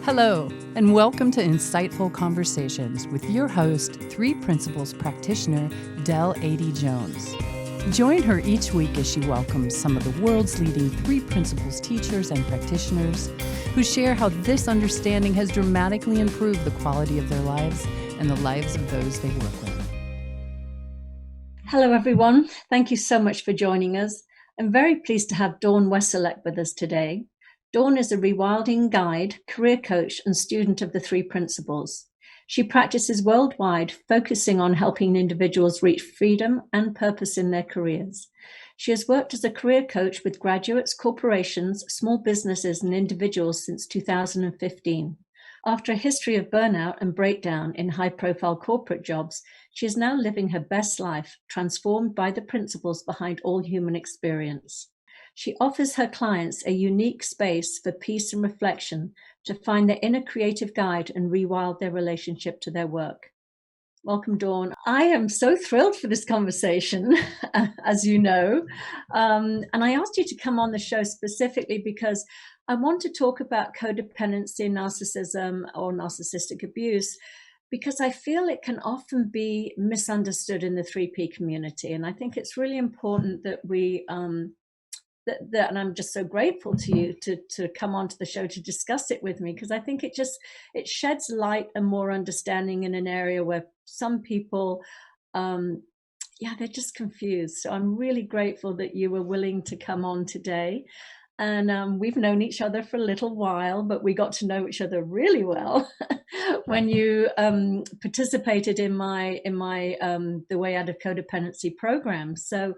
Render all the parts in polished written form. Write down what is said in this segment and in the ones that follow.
Hello, and welcome to Insightful Conversations with your host, Three Principles practitioner, Adey-Jones. Join her each week as she welcomes some of the world's leading Three Principles teachers and practitioners who share how this understanding has dramatically improved the quality of their lives and the lives of those they work with. Hello, everyone. Thank you so much for joining us. I'm very pleased to have Dawn Wesolek with us today. Dawn is a rewilding guide, career coach, and student of the Three Principles. She practices worldwide, focusing on helping individuals reach freedom and purpose in their careers. She has worked as a career coach with graduates, corporations, small businesses, and individuals since 2015. After a history of burnout and breakdown in high-profile corporate jobs, she is now living her best life, transformed by the principles behind all human experience. She offers her clients a unique space for peace and reflection to find their inner creative guide and rewild their relationship to their work. Welcome, Dawn. I am so thrilled for this conversation, as you know. And I asked you to come on the show specifically because I want to talk about codependency, narcissism, or narcissistic abuse, because I feel it can often be misunderstood in the 3P community. And I think it's really important that we, and I'm just so grateful to you to come onto the show to discuss it with me, because I think it sheds light and more understanding in an area where some people, they're just confused. So I'm really grateful that you were willing to come on today. And we've known each other for a little while, but we got to know each other really well when you participated in my The Way Out of Codependency program. So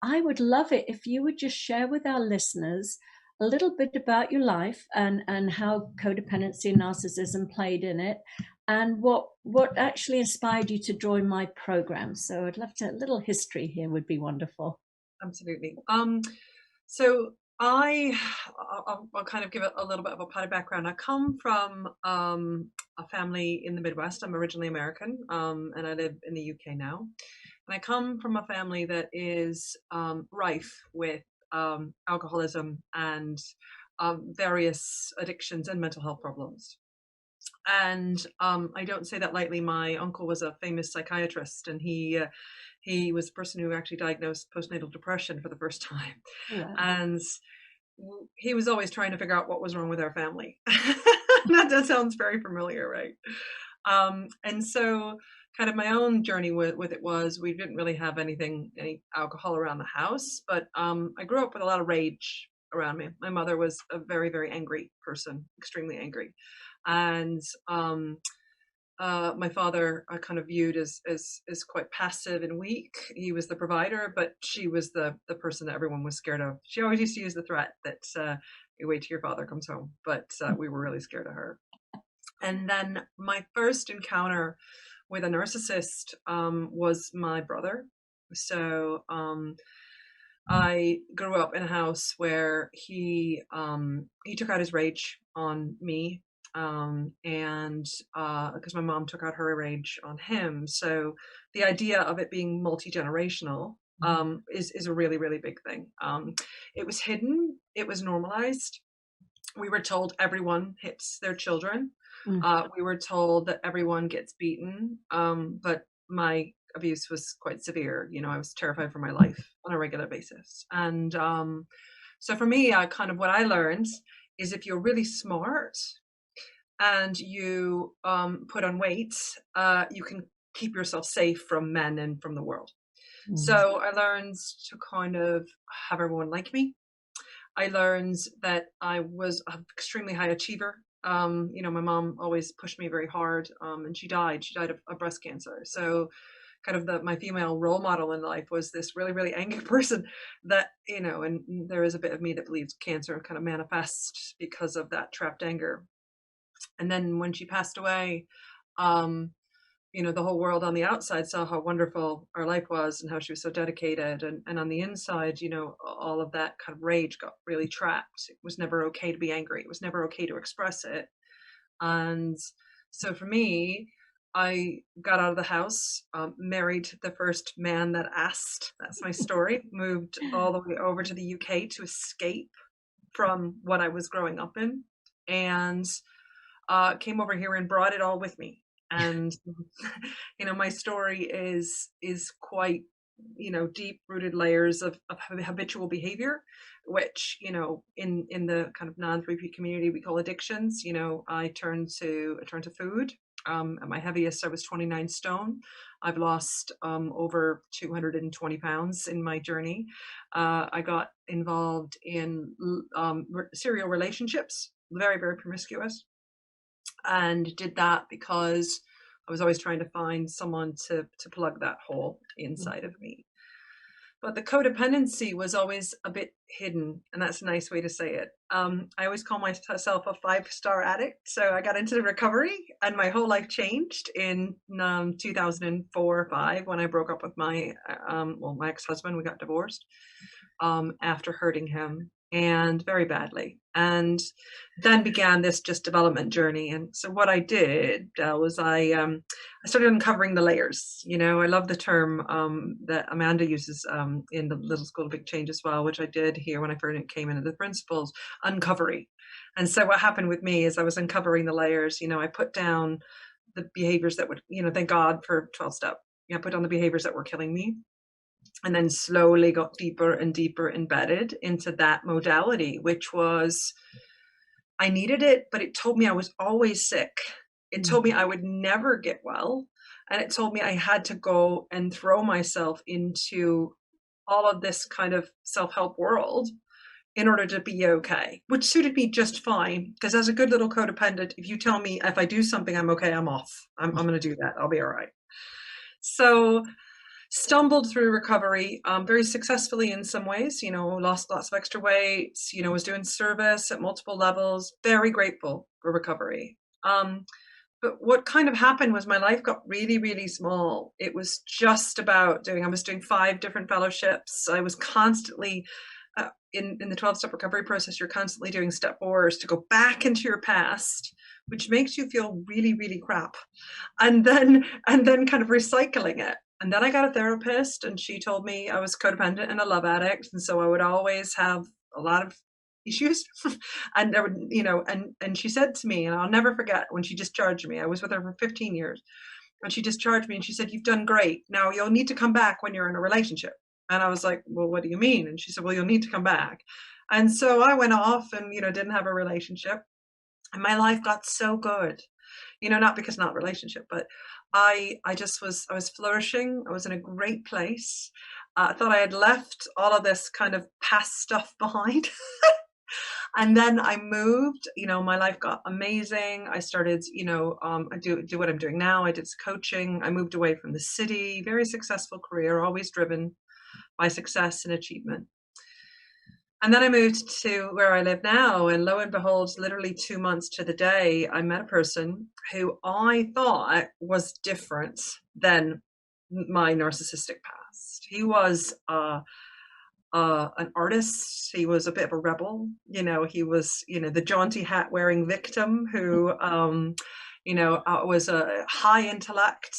I would love it if you would just share with our listeners a little bit about your life and how codependency and narcissism played in it, and what actually inspired you to join my program. So I'd love to, a little history here would be wonderful. Absolutely. So I'll kind of give it a little bit of a potted background. I come from a family in the Midwest. I'm originally American, and I live in the UK now. And I come from a family that is rife with alcoholism and various addictions and mental health problems. And I don't say that lightly. My uncle was a famous psychiatrist, and he was the person who actually diagnosed postnatal depression for the first time. Wow. And he was always trying to figure out what was wrong with our family. That sounds very familiar, right? And so kind of my own journey with it was, we didn't really have any alcohol around the house, but I grew up with a lot of rage around me. My mother was a very, very angry person, extremely angry. And my father I kind of viewed as quite passive and weak. He was the provider, but she was the person that everyone was scared of. She always used to use the threat that you wait till your father comes home, but we were really scared of her. And then my first encounter with a narcissist was my brother. So I grew up in a house where he took out his rage on me, and because my mom took out her rage on him. So the idea of it being multi-generational is a really, really big thing. It was hidden. It was normalized. We were told everyone hits their children. We were told that everyone gets beaten, but my abuse was quite severe. You know, I was terrified for my life on a regular basis. And so for me, kind of what I learned is, if you're really smart and you put on weight, you can keep yourself safe from men and from the world. So I learned to kind of have everyone like me. I learned that I was an extremely high achiever. My mom always pushed me very hard, and she died of breast cancer. So kind of my female role model in life was this really, really angry person that, and there is a bit of me that believes cancer kind of manifests because of that trapped anger. And then when she passed away, the whole world on the outside saw how wonderful our life was and how she was so dedicated. And on the inside, all of that kind of rage got really trapped. It was never okay to be angry. It was never okay to express it. And so for me, I got out of the house, married the first man that asked. That's my story. Moved all the way over to the UK to escape from what I was growing up in. And came over here and brought it all with me. And my story is quite, deep rooted layers of habitual behavior, which, in the kind of non-3P community we call addictions. I turned to food. At my heaviest, I was 29 stone. I've lost over 220 pounds in my journey. I got involved in serial relationships, very, very promiscuous, and did that because I was always trying to find someone to plug that hole inside of me. But the codependency was always a bit hidden, and that's a nice way to say it. I always call myself a 5-star addict. So I got into recovery, and my whole life changed in 2004 or 5 when I broke up with my ex-husband. We got divorced after hurting him, and very badly. And then began this just development journey. And so what I did was I started uncovering the layers. I love the term that Amanda uses in the Little School of Big Change as well, which I did here when I first came into the principles, uncovery. And so what happened with me is I was uncovering the layers. I put down the behaviors that would, thank God for 12-step. I put down the behaviors that were killing me, and then slowly got deeper and deeper embedded into that modality, which was, I needed it, but it told me I was always sick. It told me I would never get well. And it told me I had to go and throw myself into all of this kind of self-help world in order to be okay, which suited me just fine. Because as a good little codependent, if you tell me if I do something, I'm okay, I'm off. I'm going to do that. I'll be all right. So stumbled through recovery very successfully in some ways, lost lots of extra weight, was doing service at multiple levels, very grateful for recovery. But what kind of happened was my life got really, really small. It was just about I was doing 5 different fellowships. I was constantly in the 12-step recovery process, you're constantly doing step 4s to go back into your past, which makes you feel really, really crap. And then kind of recycling it. And then I got a therapist, and she told me I was codependent and a love addict. And so I would always have a lot of issues. And there would, and she said to me, and I'll never forget when she discharged me, I was with her for 15 years, and she discharged me and she said, "You've done great. Now you'll need to come back when you're in a relationship." And I was like, "Well, what do you mean?" And she said, "Well, you'll need to come back." And so I went off and, didn't have a relationship, and my life got so good, not because not relationship, but I was flourishing. I was in a great place. I thought I had left all of this kind of past stuff behind. And then I moved, my life got amazing. I started, I do what I'm doing now. I did coaching. I moved away from the city, very successful career, always driven by success and achievement. And then I moved to where I live now, and lo and behold, literally 2 months to the day, I met a person who I thought was different than my narcissistic past. He was an artist. He was a bit of a rebel. He was, the jaunty hat wearing victim who, was a high intellect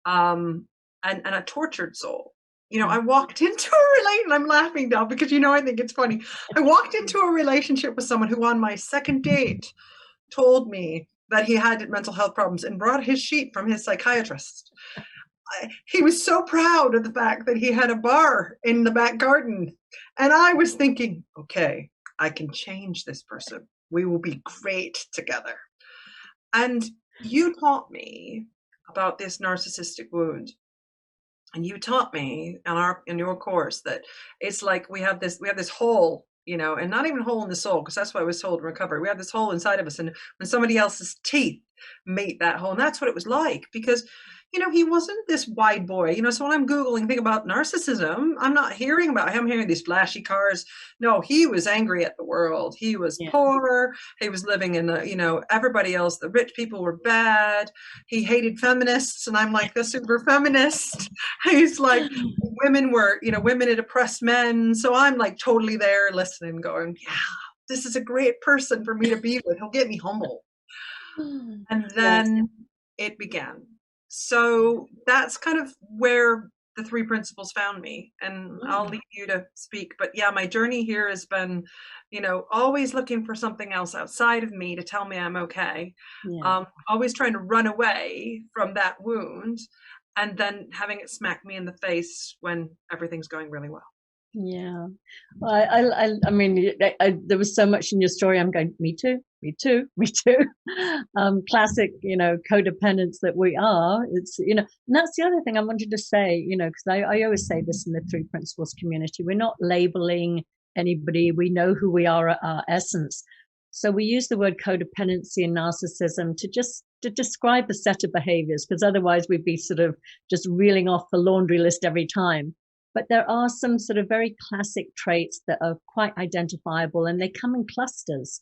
and a tortured soul. I walked into a relationship, I'm laughing now because, I think it's funny. I walked into a relationship with someone who on my second date told me that he had mental health problems and brought his sheet from his psychiatrist. He was so proud of the fact that he had a bar in the back garden. And I was thinking, okay, I can change this person. We will be great together. And you taught me about this narcissistic wound. And you taught me in your course that it's like we have this hole, and not even a hole in the soul, because that's what I was told in recovery. We have this hole inside of us, and when somebody else's teeth meet that hole, and that's what it was like, because he wasn't this wide boy, so when I'm Googling thing about narcissism, I'm not hearing about him hearing these flashy cars. No, he was angry at the world. He was poor. He was living in everybody else. The rich people were bad. He hated feminists. And I'm like the super feminist. He's like, women had oppressed men. So I'm like totally there listening, going, yeah, this is a great person for me to be with. He'll get me humble. And then it began. So that's kind of where the three principles found me, and I'll leave you to speak. But yeah, my journey here has been, always looking for something else outside of me to tell me I'm okay. Yeah. Always trying to run away from that wound, and then having it smack me in the face when everything's going really well. Yeah. Well, I mean, there was so much in your story. I'm going, me too, me too, me too. Classic, codependents that we are. It's, and that's the other thing I wanted to say, because I always say this in the Three Principles community. We're not labeling anybody. We know who we are at our essence. So we use the word codependency and narcissism to describe a set of behaviors, because otherwise we'd be sort of just reeling off the laundry list every time. But there are some sort of very classic traits that are quite identifiable, and they come in clusters.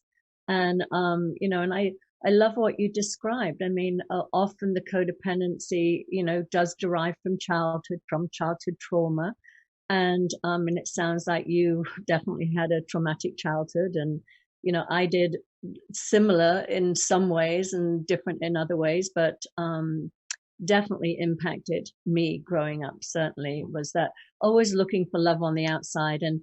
And, and I love what you described. I mean, often the codependency, does derive from childhood trauma. And it sounds like you definitely had a traumatic childhood. And, I did similar in some ways and different in other ways, but definitely impacted me growing up. Certainly was that always looking for love on the outside. And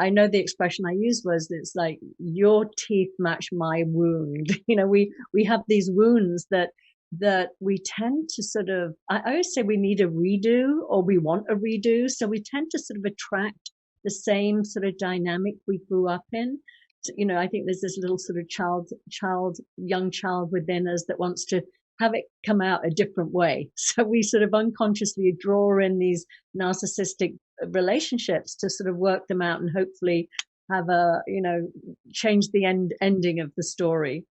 I know the expression I used was, it's like your teeth match my wound. We have these wounds that we tend to sort of, I always say we need a redo, or we want a redo. So we tend to sort of attract the same sort of dynamic we grew up in. So, I think there's this little sort of young child within us that wants to have it come out a different way. So we sort of unconsciously draw in these narcissistic relationships to sort of work them out and hopefully have change the ending of the story.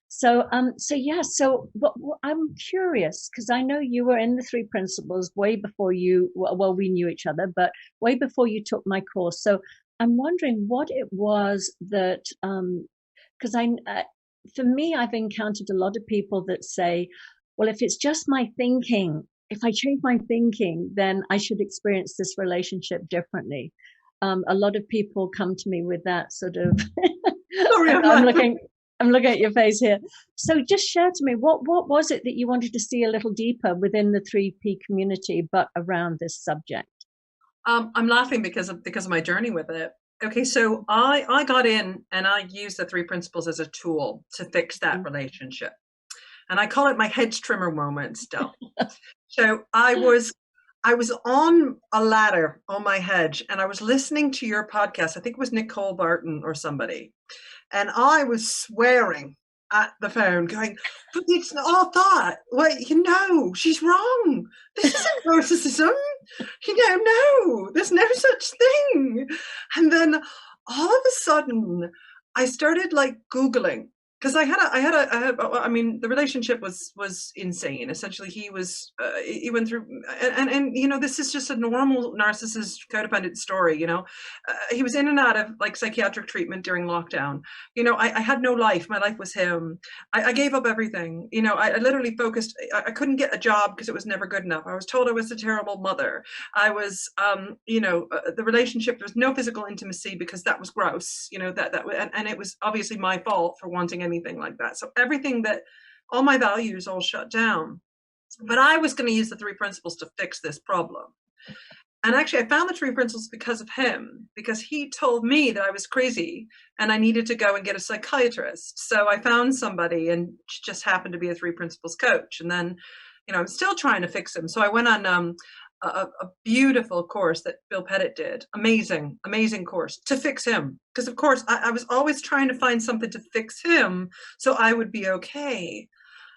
So but I'm curious, because I know you were in the Three Principles way before we knew each other, but way before you took my course. So I'm wondering what it was that, because for me, I've encountered a lot of people that say, well, if it's just my thinking, if I change my thinking, then I should experience this relationship differently. A lot of people come to me with that sort of, Sorry, I'm looking at your face here. So just share to me, what was it that you wanted to see a little deeper within the 3P community, but around this subject? I'm laughing because of my journey with it. Okay, so I got in and I used the Three Principles as a tool to fix that relationship. And I call it my hedge trimmer moment still. So I was on a ladder on my hedge, and I was listening to your podcast. I think it was Nicole Barton or somebody. And I was swearing at the phone, going, but it's all thought. Well, she's wrong. This isn't narcissism. No, there's no such thing. And then all of a sudden, I started Googling, because I mean, the relationship was insane. Essentially, he went through, and this is just a normal narcissist codependent story. He was in and out of psychiatric treatment during lockdown. I had no life. My life was him. I gave up everything. I literally focused. I couldn't get a job because it was never good enough. I was told I was a terrible mother. I was, the relationship, there was no physical intimacy because that was gross. And it was obviously my fault for wanting anything like that. So all my values all shut down. But I was going to use the Three Principles to fix this problem. And actually, I found the Three Principles because of him, because he told me that I was crazy and I needed to go and get a psychiatrist. So I found somebody, and she just happened to be a Three Principles coach. And then, I'm still trying to fix him. So I went on a beautiful course that Bill Pettit did. Amazing course to fix him. Because of course I was always trying to find something to fix him so I would be okay.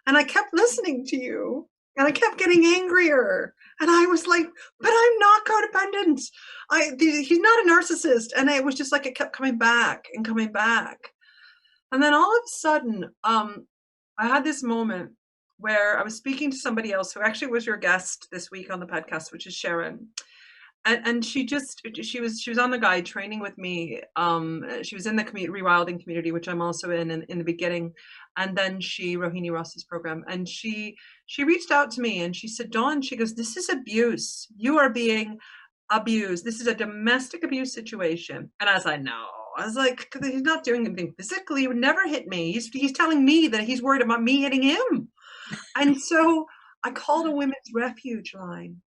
And I kept listening to you, and I kept getting angrier. And I was like, but I'm not codependent. He's not a narcissist. And it was just it kept coming back and coming back. And then all of a sudden, I had this moment where I was speaking to somebody else who actually was your guest this week on the podcast, which is Sharon. And she was on the guide training with me. She was in the rewilding community, which I'm also in the beginning. And then Rohini Ross's program. And she reached out to me and she said, Dawn, she goes, this is abuse. You are being abused. This is a domestic abuse situation. And I was like, no. I was like, he's not doing anything physically. He would never hit me. He's telling me that he's worried about me hitting him. And so I called a women's refuge line.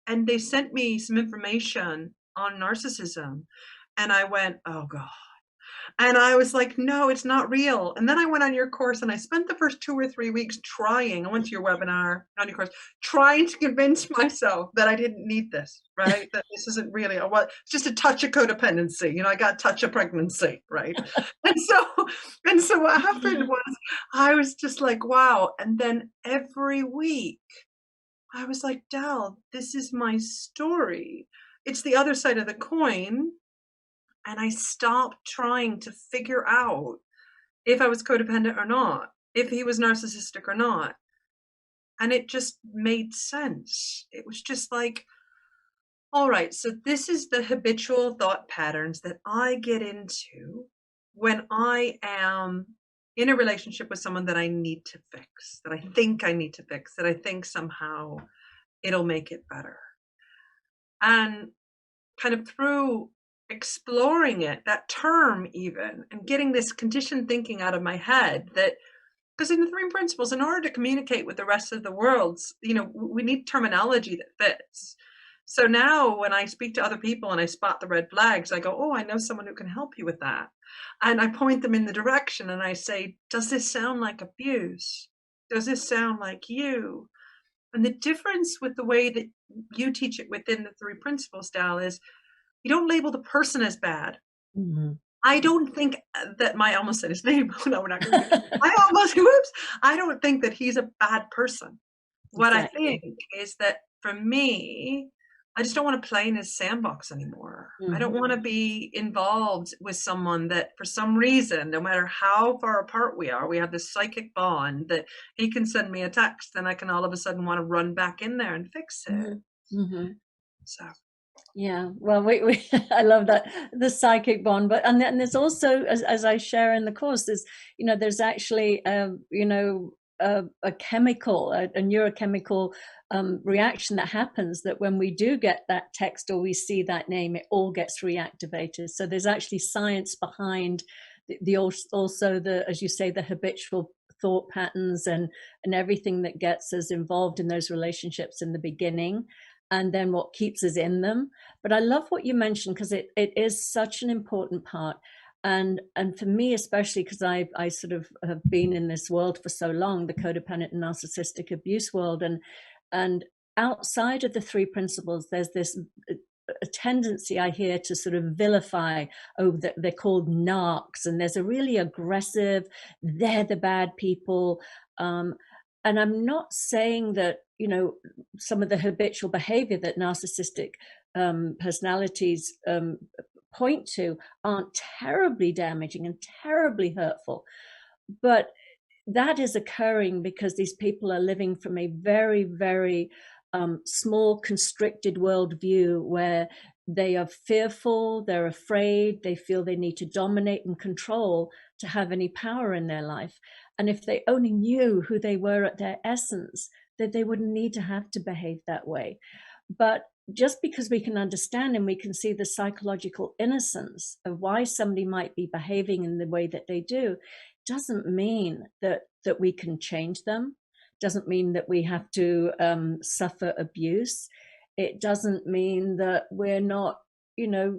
and they sent me some information on narcissism, and I went, oh God. And I was like, no, it's not real. And then I went on your course and I spent the first 2 or 3 weeks trying. I went to your webinar on your course, trying to convince myself that I didn't need this, right? That this isn't really it's just a touch of codependency. You know, I got a touch of pregnancy, right? and so what happened was I was just like, wow. And then every week I was like, Del, this is my story. It's the other side of the coin. And I stopped trying to figure out if I was codependent or not, if he was narcissistic or not. And it just made sense. It was just like, all right, so this is the habitual thought patterns that I get into when I am in a relationship with someone that I need to fix, that I think I need to fix, that I think somehow it'll make it better. And kind of through exploring it, that term even, and getting this conditioned thinking out of my head, that because in the 3 principles, in order to communicate with the rest of the world, you know, we need terminology that fits. So now when I speak to other people and I spot the red flags, I go, oh, I know someone who can help you with that. And I point them in the direction and I say, does this sound like abuse? Does this sound like you? And the difference with the way that you teach it within the 3 principles, Dal, is you don't label the person as bad. Mm-hmm. I don't think that I almost said his name. No, we're not going to. I don't think that he's a bad person. What Exactly. I think is that for me, I just don't want to play in his sandbox anymore. I don't want to be involved with someone that for some reason, no matter how far apart we are, we have this psychic bond that he can send me a text and I can all of a sudden want to run back in there and fix it. Mm-hmm. So. Yeah, well, we I love that, the psychic bond, but and then there's also, as I share in the course, there's actually a chemical, a neurochemical reaction that happens, that when we do get that text or we see that name, it all gets reactivated. So there's actually science behind also the, as you say, the habitual thought patterns and everything that gets us involved in those relationships in the beginning, and then what keeps us in them. But I love what you mentioned, because it is such an important part. And for me, especially because I sort of have been in this world for so long, the codependent and narcissistic abuse world, and outside of the 3 principles, there's this a tendency I hear to sort of vilify, they're called narcs, and there's a really aggressive, they're the bad people. And I'm not saying that, some of the habitual behavior that narcissistic personalities point to aren't terribly damaging and terribly hurtful. But that is occurring because these people are living from a very, very small, constricted worldview, where they are fearful, they're afraid, they feel they need to dominate and control to have any power in their life. And if they only knew who they were at their essence, that they wouldn't need to have to behave that way. But just because we can understand and we can see the psychological innocence of why somebody might be behaving in the way that they do, doesn't mean that we can change them. Doesn't mean that we have to suffer abuse. It doesn't mean that we're not,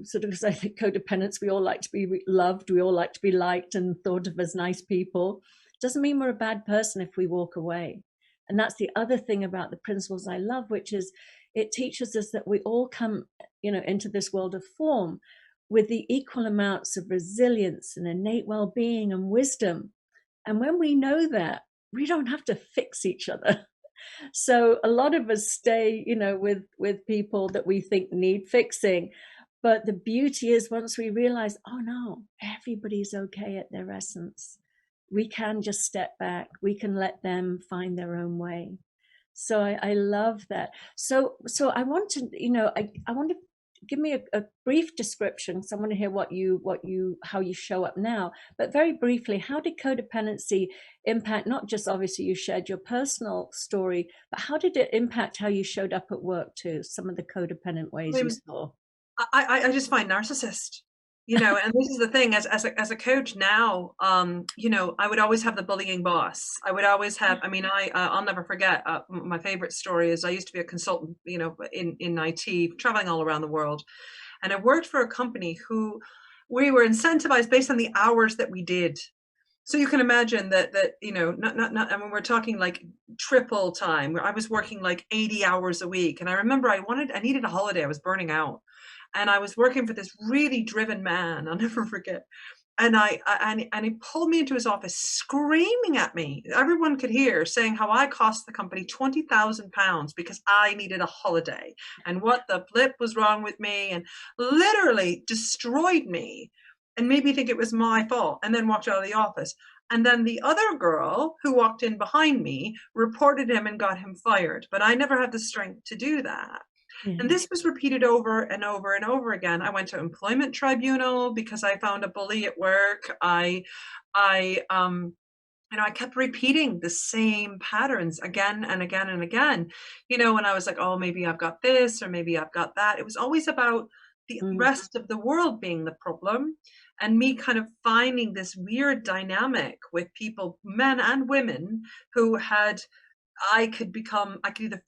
sort of, as I think codependents, we all like to be loved, we all like to be liked and thought of as nice people. Doesn't mean we're a bad person if we walk away. And that's the other thing about the principles I love, which is it teaches us that we all come, into this world of form with the equal amounts of resilience and innate well-being and wisdom. And when we know that, we don't have to fix each other. So a lot of us stay, with people that we think need fixing. But the beauty is, once we realize, oh no, everybody's okay at their essence, we can just step back. We can let them find their own way. So I love that. So I want to, I want to give me a brief description. So I want to hear how you show up now, but very briefly, how did codependency impact, not just obviously you shared your personal story, but how did it impact how you showed up at work too? Some of the codependent ways you saw. I just find narcissist. And this is the thing, as a coach now, I would always have the bullying boss. I would always have, I'll never forget, my favorite story is I used to be a consultant, in IT, traveling all around the world. And I worked for a company who we were incentivized based on the hours that we did. So you can imagine that, not, I mean, we're talking like triple time, where I was working like 80 hours a week. And I remember I needed a holiday. I was burning out. And I was working for this really driven man. I'll never forget. And he pulled me into his office screaming at me. Everyone could hear, saying how I cost the company £20,000 because I needed a holiday and what the flip was wrong with me, and literally destroyed me and made me think it was my fault, and then walked out of the office. And then the other girl who walked in behind me reported him and got him fired. But I never had the strength to do that. Yeah. And this was repeated over and over and over again. I went to employment tribunal because I found a bully at work. I kept repeating the same patterns again and again and again. When I was like, oh, maybe I've got this or maybe I've got that. It was always about the rest of the world being the problem, and me kind of finding this weird dynamic with people, men and women, who had I could either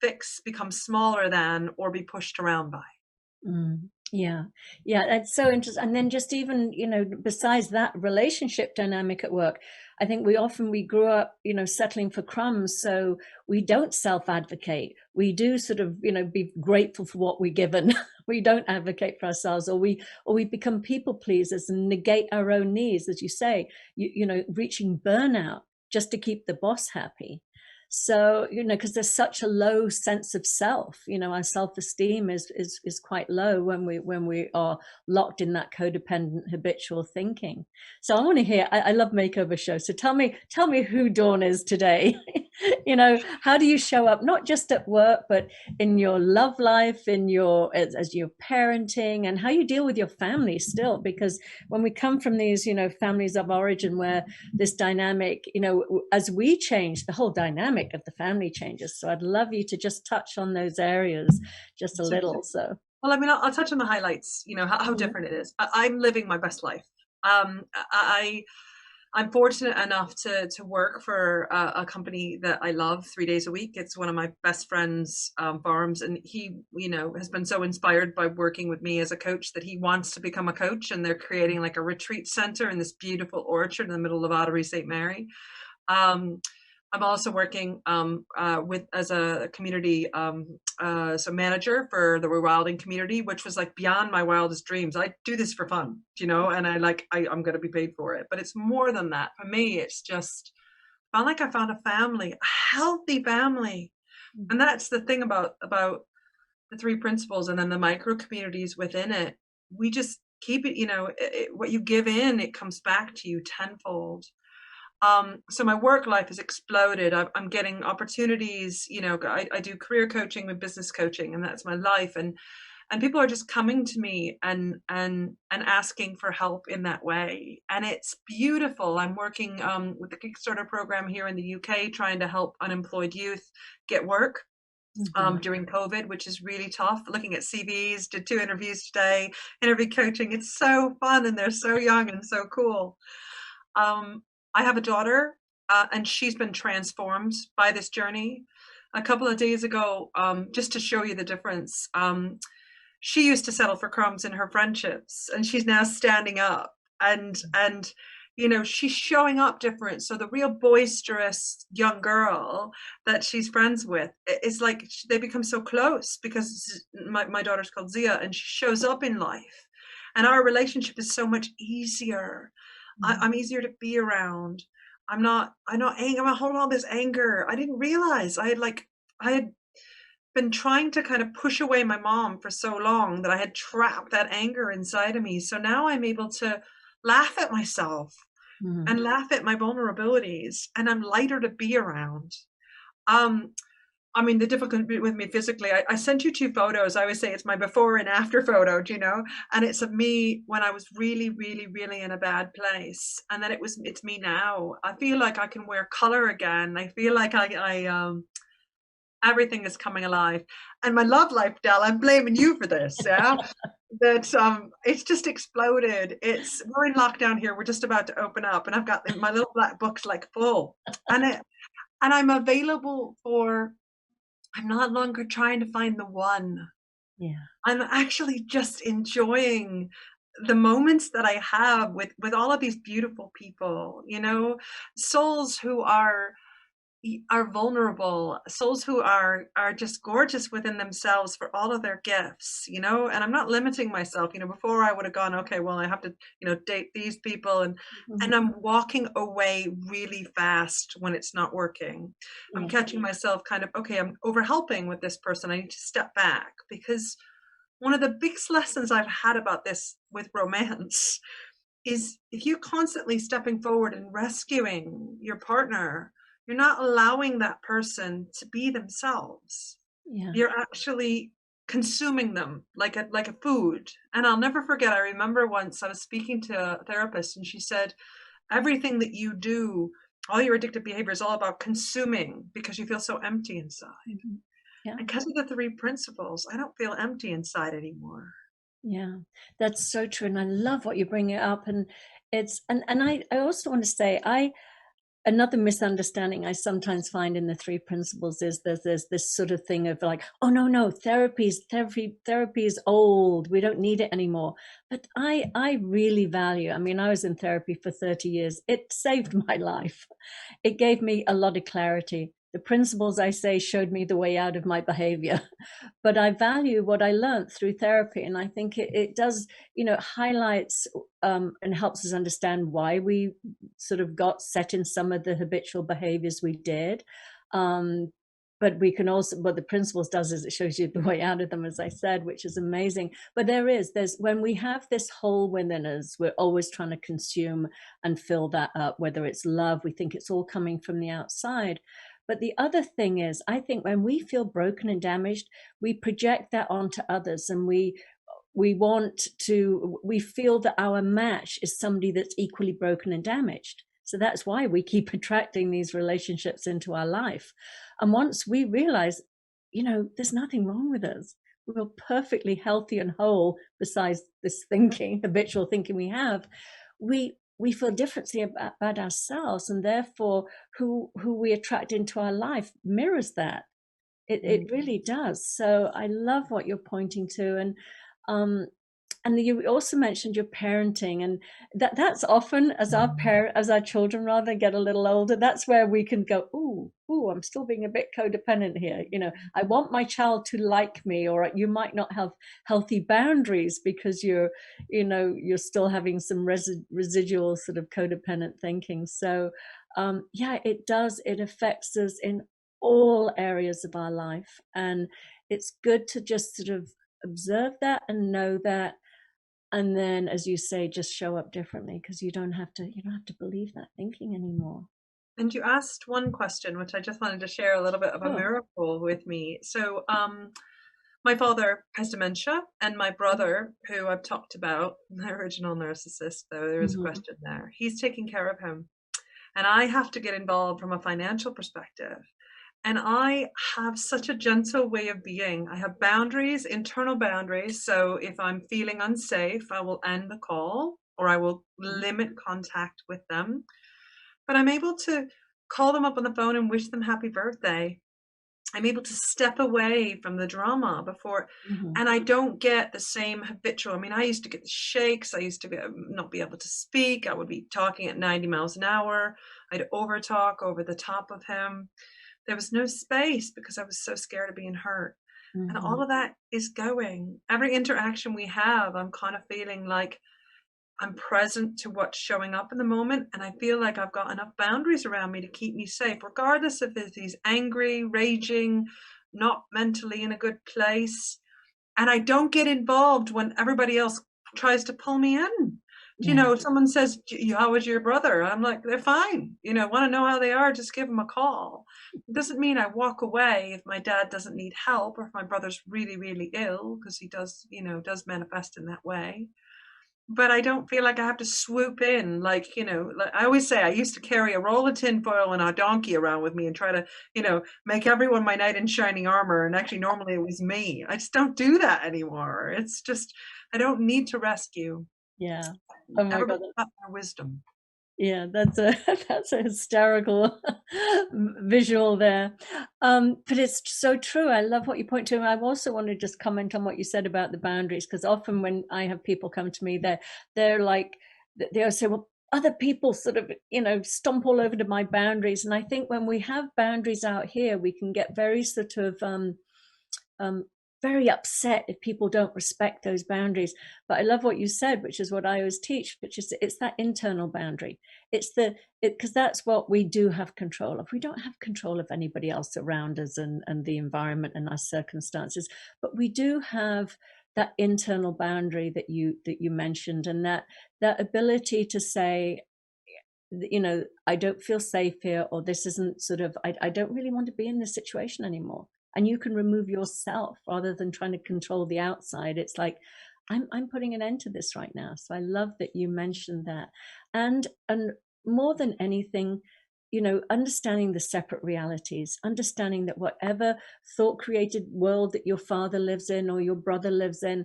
become smaller than, or be pushed around by. Yeah. That's so interesting. And then just even, besides that relationship dynamic at work, I think we grew up, settling for crumbs. So we don't self-advocate. We do sort of, be grateful for what we're given. We don't advocate for ourselves, or we become people pleasers and negate our own needs, as you say, reaching burnout just to keep the boss happy. So, because there's such a low sense of self, our self-esteem is quite low when we are locked in that codependent habitual thinking. So I want to hear, I love makeover shows. So tell me who Dawn is today. How do you show up, not just at work, but in your love life, as you're parenting, and how you deal with your family still? Because when we come from these, families of origin where this dynamic, as we change, the whole dynamic of the family changes. So I'd love you to just touch on those areas just a little. So, well, I'll touch on the highlights, how different it is. I'm living my best life. I'm fortunate enough to work for a company that I love 3 days a week. It's one of my best friends' farms, and he, has been so inspired by working with me as a coach that he wants to become a coach. And they're creating like a retreat center in this beautiful orchard in the middle of Ottery St. Mary. I'm also working as a community manager for the rewilding community, which was like beyond my wildest dreams. I do this for fun, and I'm going to be paid for it. But it's more than that. For me, it's just felt like I found a family, a healthy family. And that's the thing about the 3 principles and then the micro communities within it. We just keep it, what you give in, it comes back to you tenfold. So my work life has exploded. I'm getting opportunities, I do career coaching with business coaching, and that's my life. And people are just coming to me and asking for help in that way. And it's beautiful. I'm working with the Kickstarter program here in the UK, trying to help unemployed youth get work during COVID, which is really tough. Looking at CVs, did 2 interviews today, interview coaching. It's so fun, and they're so young and so cool. I have a daughter, and she's been transformed by this journey. A couple of days ago, just to show you the difference, she used to settle for crumbs in her friendships, and she's now standing up, and she's showing up different. So the real boisterous young girl that she's friends with, is like they become so close because my daughter's called Zia, and she shows up in life, and our relationship is so much easier. I'm easier to be around. I'm not angry. I'm not holding all this anger. I didn't realize I had been trying to kind of push away my mom for so long that I had trapped that anger inside of me. So now I'm able to laugh at myself and laugh at my vulnerabilities, and I'm lighter to be around. The difficulty with me physically, I sent you 2 photos. I always say it's my before and after photo, and it's of me when I was really, really, really in a bad place. And then it's me now. I feel like I can wear color again. I feel like everything is coming alive. And my love life, Del, I'm blaming you for this. Yeah. that it's just exploded. We're in lockdown here. We're just about to open up, and I've got my little black book's like full, and I'm available for. I'm not longer trying to find the one. Yeah. I'm actually just enjoying the moments that I have with all of these beautiful people, souls who are vulnerable, souls who are just gorgeous within themselves for all of their gifts, and I'm not limiting myself. Before I would have gone, okay, well, I have to, date these people, and I'm walking away really fast when it's not working. I'm Yeah. catching myself kind of, okay, I'm over helping with this person. I need to step back, because one of the biggest lessons I've had about this with romance is if you're constantly stepping forward and rescuing your partner, you're not allowing that person to be themselves. Yeah. You're actually consuming them like a food. And I'll never forget, I remember once I was speaking to a therapist, and she said, everything that you do, all your addictive behavior is all about consuming because you feel so empty inside. Mm-hmm. Yeah. And because of the three principles, I don't feel empty inside anymore. Yeah, that's so true. And I love what you bring it up. And I also want to say, another misunderstanding I sometimes find in the three principles is there's this sort of thing of like, oh no, therapy is old. We don't need it anymore. But I really value, I mean, I was in therapy for 30 years. It saved my life. It gave me a lot of clarity. The principles, I say, showed me the way out of my behavior. But I value what I learned through therapy. And I think it does, highlights and helps us understand why we sort of got set in some of the habitual behaviors we did. But we can also, what the principles does is it shows you the way out of them, as I said, which is amazing. But there's when we have this hole within us, we're always trying to consume and fill that up, whether it's love, we think it's all coming from the outside. But the other thing is, I think when we feel broken and damaged, we project that onto others, and we feel that our match is somebody that's equally broken and damaged. So that's why we keep attracting these relationships into our life. And once we realize, there's nothing wrong with us, we're perfectly healthy and whole, besides this habitual thinking we have, we feel differently about ourselves, and therefore who we attract into our life mirrors that. It really does. So I love what you're pointing to. And you also mentioned your parenting, and that's often as our children rather get a little older, that's where we can go, ooh, I'm still being a bit codependent here. I want my child to like me, or you might not have healthy boundaries because you're still having some residual sort of codependent thinking. So yeah, it affects us in all areas of our life, and it's good to just sort of observe that and know that, and then, as you say, just show up differently, because you don't have to believe that thinking anymore. And you asked one question, which I just wanted to share a little bit of a Oh. miracle with me. So my father has dementia, and my brother, who I've talked about, the original narcissist, though there is a question there, he's taking care of him. And I have to get involved from a financial perspective. And I have such a gentle way of being. I have boundaries, internal boundaries. So if I'm feeling unsafe, I will end the call, or I will limit contact with them. But I'm able to call them up on the phone and wish them happy birthday. I'm able to step away from the drama before, and I don't get the same habitual. I mean, I used to get the shakes. I used to not be able to speak. I would be talking at 90 miles an hour. I'd overtalk over the top of him. There was no space because I was so scared of being hurt. And all of that is going. Every interaction we have, I'm kind of feeling like I'm present to what's showing up in the moment. And I feel like I've got enough boundaries around me to keep me safe, regardless if he's angry, raging, not mentally in a good place. And I don't get involved when everybody else tries to pull me in. Someone says, how was your brother? I'm like, they're fine. Want to know how they are, just give them a call. It doesn't mean I walk away if my dad doesn't need help, or if my brother's really, really ill, because he does manifest in that way. but I don't feel like I have to swoop in. Like, like I always say, I used to carry a roll of tinfoil and a donkey around with me and try to, make everyone my knight in shining armor. And actually, normally it was me. I just don't do that anymore. It's just, I don't need to rescue. Yeah. Oh my God. Everybody got their wisdom. Yeah, that's a that's a hysterical visual there. But it's so true. I love what you point to. I also want to just comment on what you said about the boundaries, because often when I have people come to me, they're like, they'll say, well, other people sort of, stomp all over to my boundaries. And I think when we have boundaries out here, we can get very sort of um, very upset if people don't respect those boundaries. But I love what you said, which is what I always teach, which is it's that internal boundary. It's because that's what we do have control of. We don't have control of anybody else around us and the environment and our circumstances, but we do have that internal boundary that you mentioned, and that ability to say, I don't feel safe here, or this isn't sort of, I don't really want to be in this situation anymore. And you can remove yourself rather than trying to control the outside. It's like, I'm putting an end to this right now. So I love that you mentioned that. And more than anything, understanding the separate realities, understanding that whatever thought created world that your father lives in or your brother lives in,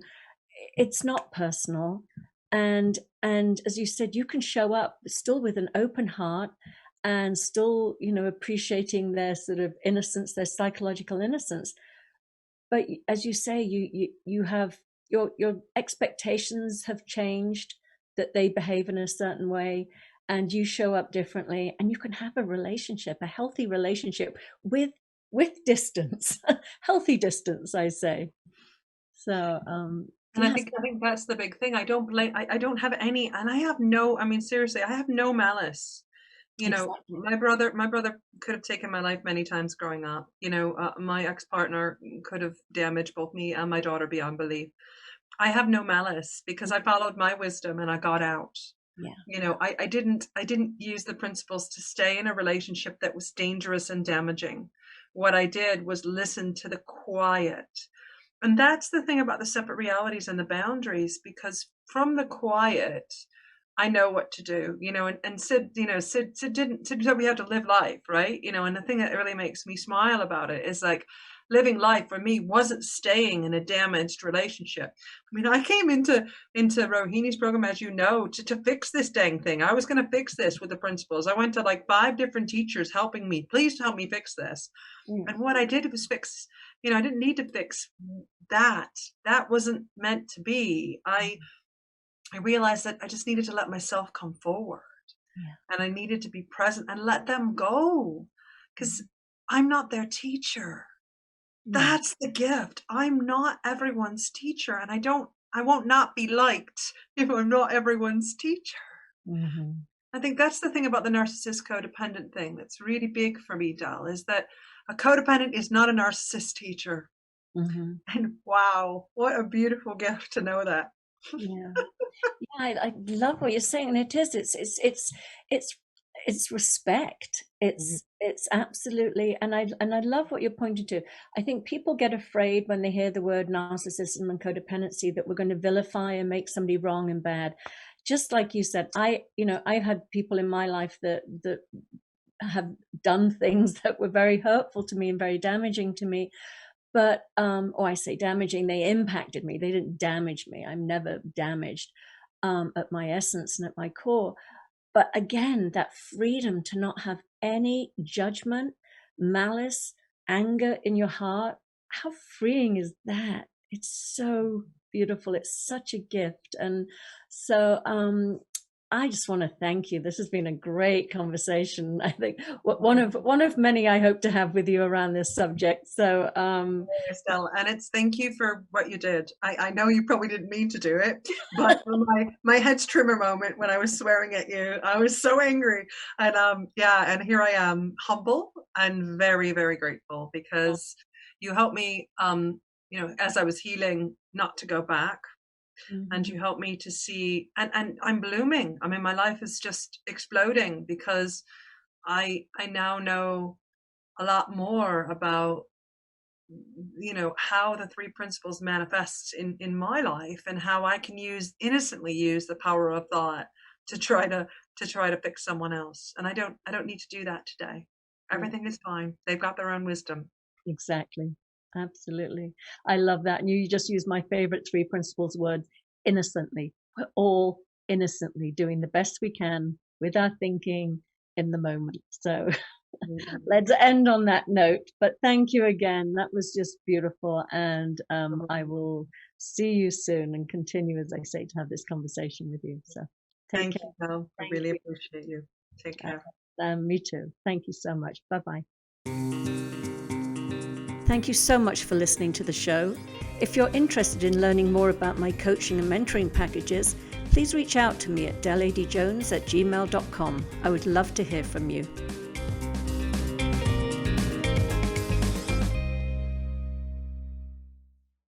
it's not personal. And as you said, you can show up still with an open heart and still, appreciating their sort of innocence, their psychological innocence. But as you say, you have your expectations have changed, that they behave in a certain way, and you show up differently, and you can have a relationship, a healthy relationship with distance, healthy distance, I say. So And I yes. think that's the big thing. I don't blame. I don't have any, and I have no. I mean, seriously, I have no malice. Exactly. My brother could have taken my life many times growing up. My ex-partner could have damaged both me and my daughter beyond belief. I have no malice because I followed my wisdom and I got out. Yeah. I didn't use the principles to stay in a relationship that was dangerous and damaging. What I did was listen to the quiet. And that's the thing about the separate realities and the boundaries, because from the quiet, I know what to do, and Sid said we have to live life, right? And the thing that really makes me smile about it is like living life for me wasn't staying in a damaged relationship. I mean, I came into Rohini's program, as you know, to fix this dang thing. I was going to fix this with the principles. I went to like 5 different teachers helping me. Please help me fix this. Mm. And what I did was fix, I didn't need to fix that. That wasn't meant to be. I realized that I just needed to let myself come forward, Yeah. and I needed to be present and let them go, because I'm not their teacher. Yeah. That's the gift. I'm not everyone's teacher, and I won't not be liked if I'm not everyone's teacher. Mm-hmm. I think that's the thing about the narcissist codependent thing that's really big for me, Dal, is that a codependent is not a narcissist teacher. Mm-hmm. And wow, what a beautiful gift to know that. Yeah. Yeah, I love what you're saying, and it is. It's respect. It's absolutely, and I love what you're pointing to. I think people get afraid when they hear the word narcissism and codependency that we're going to vilify and make somebody wrong and bad. Just like you said, I've had people in my life that have done things that were very hurtful to me and very damaging to me. But I say damaging, they impacted me. They didn't damage me. I'm never damaged at my essence and at my core. But again, that freedom to not have any judgment, malice, anger in your heart, how freeing is that? It's so beautiful. It's such a gift. And so I just want to thank you. This has been a great conversation. I think one of many I hope to have with you around this subject. So Estelle, and it's thank you for what you did. I know you probably didn't mean to do it, but my head's trimmer moment when I was swearing at you, I was so angry. And and here I am, humble and very, very grateful, because you helped me as I was healing, not to go back. And you helped me to see, and I'm blooming. I mean, my life is just exploding because I now know a lot more about how the three principles manifest in my life, and how I can innocently use the power of thought to try to fix someone else. And I don't need to do that today. Everything is fine. They've got their own wisdom. Exactly. Absolutely. I love that. And you just used my favorite three principles word, innocently. We're all innocently doing the best we can with our thinking in the moment. So let's end on that note. But thank you again. That was just beautiful. And I will see you soon and continue, as I say, to have this conversation with you. So thank you, Mel. I really appreciate you. Take care. Me too. Thank you so much. Bye-bye. Thank you so much for listening to the show. If you're interested in learning more about my coaching and mentoring packages, please reach out to me at deladeyjones@gmail.com. I would love to hear from you.